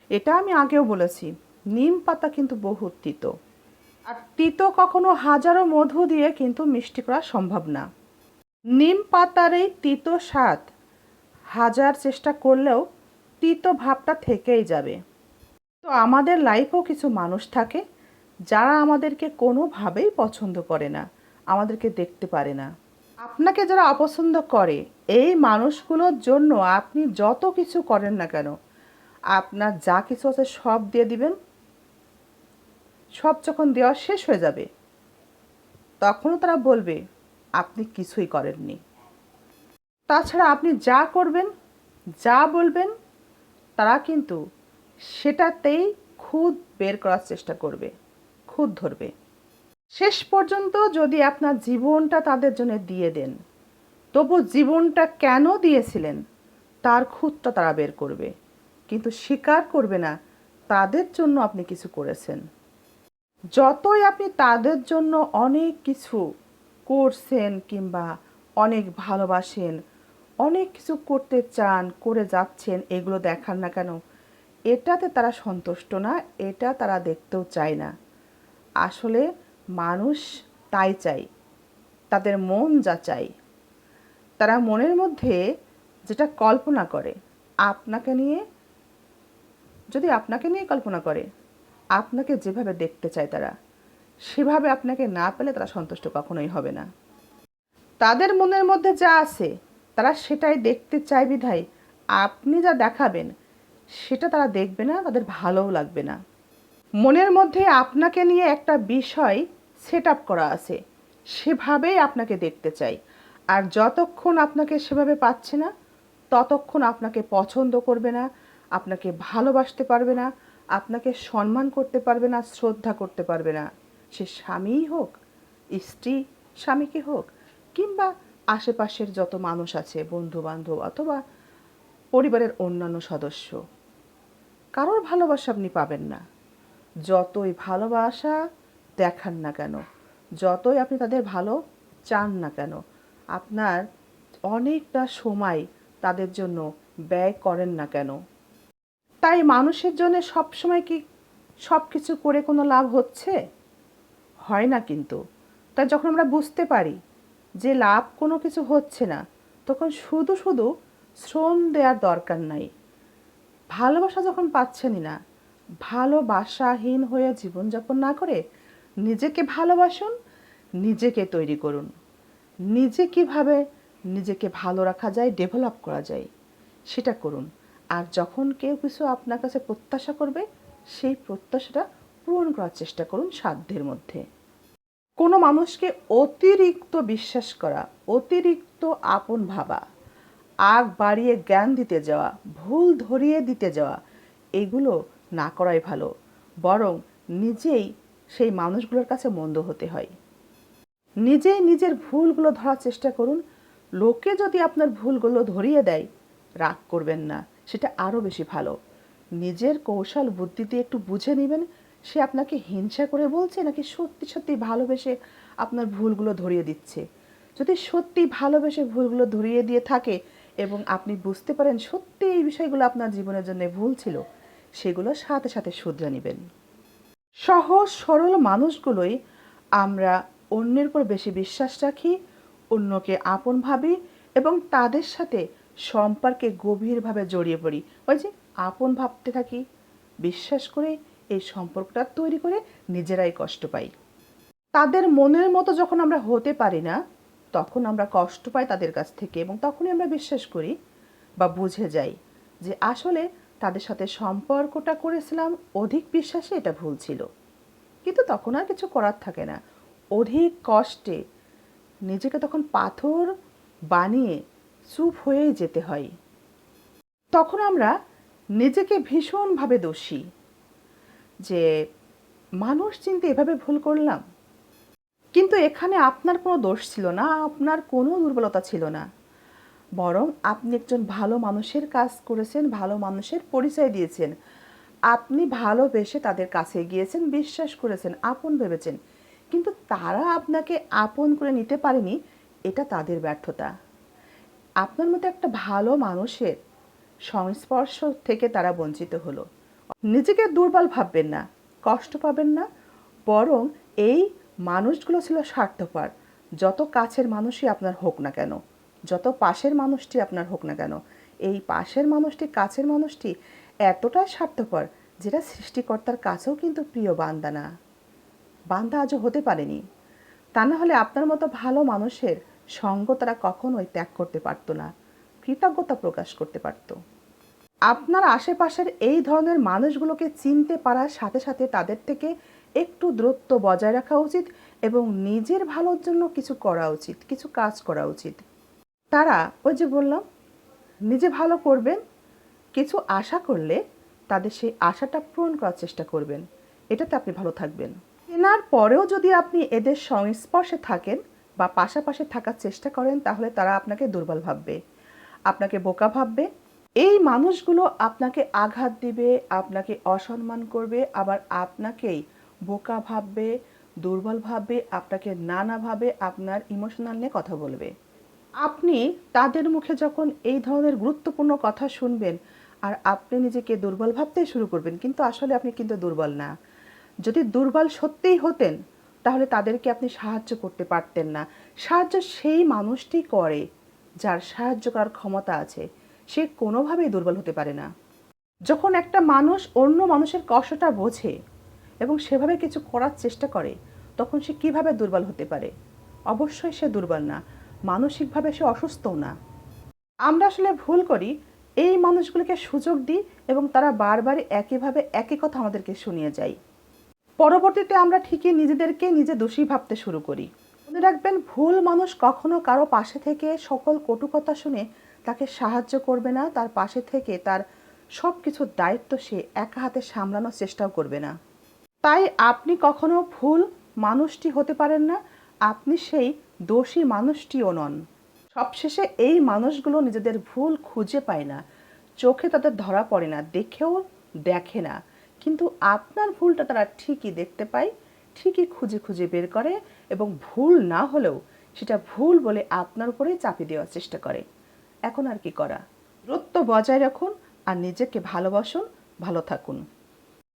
এটা আমি আগেও বলেছি, নিম পাতা কিন্তু বহু তিতো। আর তিতো কখনো হাজারো মধু দিয়ে কিন্তু মিষ্টি করা সম্ভব না। নিম পাতার এই তিতো স্বাদ হাজার চেষ্টা করলেও তিতো ভাবটা থেকেই যাবে। তো আমাদের লাইফেও কিছু মানুষ থাকে যারা আমাদেরকে কোনোভাবেই পছন্দ করে না, আমাদেরকে দেখতে পারে না। আপনাকে যারা অপছন্দ করে, এই মানুষগুলোর জন্য আপনি যত কিছু করেন না কেন, আপনার যা কিছু আছে সব দিয়ে দিবেন। সব যখন দেওয়া শেষ হয়ে যাবে, তখনও তারা বলবে আপনি কিছুই করেননি। তাছাড়া আপনি যা করবেন, যা বলবেন, তারা কিন্তু সেটাতেই খুঁত বের করার চেষ্টা করবে, খুঁত ধরবে। শেষ পর্যন্ত যদি আপনার জীবনটা তাদের জন্য দিয়ে দেন, তবু জীবনটা কেন দিয়েছিলেন তার খুঁতটা তারা বের করবে, কিন্তু স্বীকার করবে না তাদের জন্য আপনি কিছু করেছেন। যতই আপনি তাদের জন্য অনেক কিছু করছেন কিংবা অনেক ভালোবাসেন, অনেক কিছু করতে চান, করে যাচ্ছেন, এগুলো দেখান না কেন, এটাতে তারা সন্তুষ্ট না, এটা তারা দেখতেও চায় না। আসলে মানুষ তাই চাই, তাদের মন যা চাই। তারা মনের মধ্যে যেটা কল্পনা করে আপনাকে নিয়ে, যদি আপনাকে নিয়ে কল্পনা করে, আপনাকে যেভাবে দেখতে চায় তারা, সেভাবে আপনাকে না পেলে তারা সন্তুষ্ট কখনোই হবে না। তাদের মনের মধ্যে যা আছে তারা সেটাই দেখতে চায় বিধায় আপনি যা দেখাবেন সেটা তারা দেখবে না, তাদের ভালোও লাগবে না। মনের মধ্যে আপনাকে নিয়ে একটা বিষয় সেট আপ করা আছে, সেভাবেই আপনাকে দেখতে চাই। আর যতক্ষণ আপনাকে সেভাবে পাচ্ছে না, ততক্ষণ আপনাকে পছন্দ করবে না, আপনাকে ভালোবাসতে পারবে না, আপনাকে সম্মান করতে পারবে না, শ্রদ্ধা করতে পারবে না। সে স্বামীই হোক, স্ত্রী স্বামীকে হোক, কিংবা আশেপাশের যত মানুষ আছে, বন্ধু বান্ধব অথবা পরিবারের অন্যান্য সদস্য, কারোর ভালোবাসা আপনি পাবেন না। যতই ভালোবাসা দেখান না কেন, যতই আপনি তাদের ভালো চান না কেন, আপনার অনেকটা সময় তাদের জন্য ব্যয় করেন না কেন। তাই মানুষের জন্য সবসময় কি সব কিছু করে কোনো লাভ হচ্ছে? হয় না কিন্তু। তাই যখন আমরা বুঝতে পারি যে লাভ কোনো কিছু হচ্ছে না, তখন শুধু শুধু শ্রম দেওয়ার দরকার নাই। ভালোবাসা যখন পাচ্ছেনই না, ভালোবাসাহীন হয়ে জীবনযাপন না করে নিজেকে ভালোবাসুন, নিজেকে তৈরি করুন। নিজে কিভাবে নিজেকে ভালো রাখা যায়, ডেভেলপ করা যায়, সেটা করুন। আর যখন কেউ কিছু আপনার কাছে প্রত্যাশা করবে, সেই প্রত্যাশাটা পূরণ করার চেষ্টা করুন সাধ্যের মধ্যে। কোনো মানুষকে অতিরিক্ত বিশ্বাস করা, অতিরিক্ত আপন ভাবা, আগ বাড়িয়ে জ্ঞান দিতে যাওয়া, ভুল ধরিয়ে দিতে যাওয়া, এগুলো না করাই ভালো। বরং নিজেই সেই মানুষগুলোর কাছে মন্দ হতে হয়। নিজেই নিজের ভুলগুলো ধরার চেষ্টা করুন। লোকে যদি আপনার ভুলগুলো ধরিয়ে দেয়, রাগ করবেন না, সেটা আরও বেশি ভালো। নিজের কৌশল বুদ্ধি দিয়ে একটু বুঝে নেবেন সে আপনাকে হিংসা করে বলছে নাকি সত্যি সত্যি ভালোবেসে আপনার ভুলগুলো ধরিয়ে দিচ্ছে। যদি সত্যি ভালোবেসে ভুলগুলো ধরিয়ে দিয়ে থাকে এবং আপনি বুঝতে পারেন সত্যি এই বিষয়গুলো আপনার জীবনের জন্য ভুল ছিল, সেগুলো সাথে সাথে শুধরে নেবেন। সহজ সরল মানুষগুলোই আমরা অন্যের উপর বেশি বিশ্বাস রাখি, অন্যকে আপন ভাবি এবং তাদের সাথে সম্পর্কে গভীরভাবে জড়িয়ে পড়ি। ওই যে আপন ভাবতে থাকি, বিশ্বাস করে এই সম্পর্কটা তৈরি করে নিজেরাই কষ্ট পাই। তাদের মনের মতো যখন আমরা হতে পারি না, তখন আমরা কষ্ট পাই তাদের কাছ থেকে এবং তখনই আমরা বিশ্বাস করি বা বুঝে যাই যে আসলে তাদের সাথে সম্পর্কটা করেছিলাম অধিক বিশ্বাসে, এটা ভুল ছিল। কিন্তু তখন আর কিছু করার থাকে না। অধিক কষ্টে নিজেকে তখন পাথর বানিয়ে চুপ হয়েই যেতে হয়। তখন আমরা নিজেকে ভীষণভাবে দোষী যে মানুষ চিনতে এভাবে ভুল করলাম। কিন্তু এখানে আপনার কোনো দোষ ছিল না, আপনার কোনো দুর্বলতা ছিল না। বরং আপনি একজন ভালো মানুষের কাজ করেছেন, ভালো মানুষের পরিচয় দিয়েছেন। আপনি ভালোবেসে তাদের কাছে গিয়েছেন, বিশ্বাস করেছেন, আপন ভেবেছেন। কিন্তু তারা আপনাকে আপন করে নিতে পারেনি, এটা তাদের ব্যর্থতা। আপনার মতো একটা ভালো মানুষের সংস্পর্শ থেকে তারা বঞ্চিত হলো। নিজেকে দুর্বল ভাববেন না, কষ্ট পাবেন না, বরং এই মানুষগুলো ছিল স্বার্থপর। যত কাছের মানুষই আপনার হোক না কেন, যত পাশের মানুষটি আপনার হোক না কেন, এই পাশের মানুষটি, কাছের মানুষটি এতটাই স্বার্থপর যেটা সৃষ্টিকর্তার কাছেও কিন্তু প্রিয় বান্দা না, বান্দা আজও হতে পারেনি। তা না হলে আপনার মতো ভালো মানুষের সঙ্গ তারা কখনোই ত্যাগ করতে পারত না, কৃতজ্ঞতা প্রকাশ করতে পারত। আপনার আশেপাশের এই ধরনের মানুষগুলোকে চিনতে পারার সাথে সাথে তাদের থেকে একটু দূরত্ব বজায় রাখা উচিত এবং নিজের ভালোর জন্য কিছু করা উচিত, কিছু কাজ করা উচিত। তারা, ওই যে বললাম, নিজে ভালো করবেন, কিছু আশা করলে তাদের সেই আশাটা পূরণ করার চেষ্টা করবেন, এটাতে আপনি ভালো থাকবেন। কেনার পরেও যদি আপনি এদের সংস্পর্শে থাকেন বা পাশাপাশি থাকার চেষ্টা করেন, তাহলে তারা আপনাকে দুর্বল ভাববে, আপনাকে বোকা ভাববে। এই মানুষগুলো আপনাকে আঘাত দিবে, আপনাকে অসম্মান করবে, আবার আপনাকেই বোকা ভাববে, দুর্বল ভাববে, আপনাকে নানাভাবে আপনার ইমোশনাল নিয়ে কথা বলবে। আপনি তাদের মুখে যখন এই ধরনের গুরুত্বপূর্ণ কথা শুনবেন আর আপনি নিজেকে দুর্বল ভাবতে শুরু করবেন, কিন্তু আসলে আপনি কিন্তু দুর্বল না। যদি দুর্বল সত্যিই হতেন তাহলে তাদেরকে আপনি সাহায্য করতে পারতেন না। সাহায্য সেই মানুষটি করে যার সাহায্য করার ক্ষমতা আছে, সে কোনোভাবেই দুর্বল হতে পারে না। যখন একটা মানুষ অন্য মানুষের কষ্টটা বোঝে এবং সেভাবে কিছু করার চেষ্টা করে, তখন সে কিভাবে দুর্বল হতে পারে? অবশ্যই সে দুর্বল না, মানসিকভাবে সে অসুস্থও না। আমরা আসলে ভুল করি, এই মানুষগুলোকে সুযোগ দিই এবং তারা বারবার একইভাবে একই কথা আমাদেরকে শুনিয়ে যায়। পরবর্তীতে আমরা ঠিকই নিজেদেরকে নিজে দোষী ভাবতে শুরু করি। মনে রাখবেন, ভুল মানুষ কখনো কারো পাশে থেকে সকল কটু কথা শুনে তাকে সাহায্য করবে না, তার পাশে থেকে তার সব কিছুর দায়িত্ব সে একা হাতে সামলানোর চেষ্টাও করবে না। তাই আপনি কখনো ভুল মানুষটি হতে পারেন না, আপনি সেই দোষী মানুষটিও নন। সবশেষে এই মানুষগুলো নিজেদের ভুল খুঁজে পায় না, চোখে তাদের ধরা পড়ে না, দেখেও দেখে না, কিন্তু আপনার ভুলটা তারা ঠিকই দেখতে পায়, ঠিকই খুঁজে খুঁজে বের করে এবং ভুল না হলেও সেটা ভুল বলে আপনার উপরেই চাপিয়ে দেওয়ার চেষ্টা করে। এখন আর কি করা? দূরত্ব বজায় রাখুন আর নিজেকে ভালোবাসুন, ভালো থাকুন।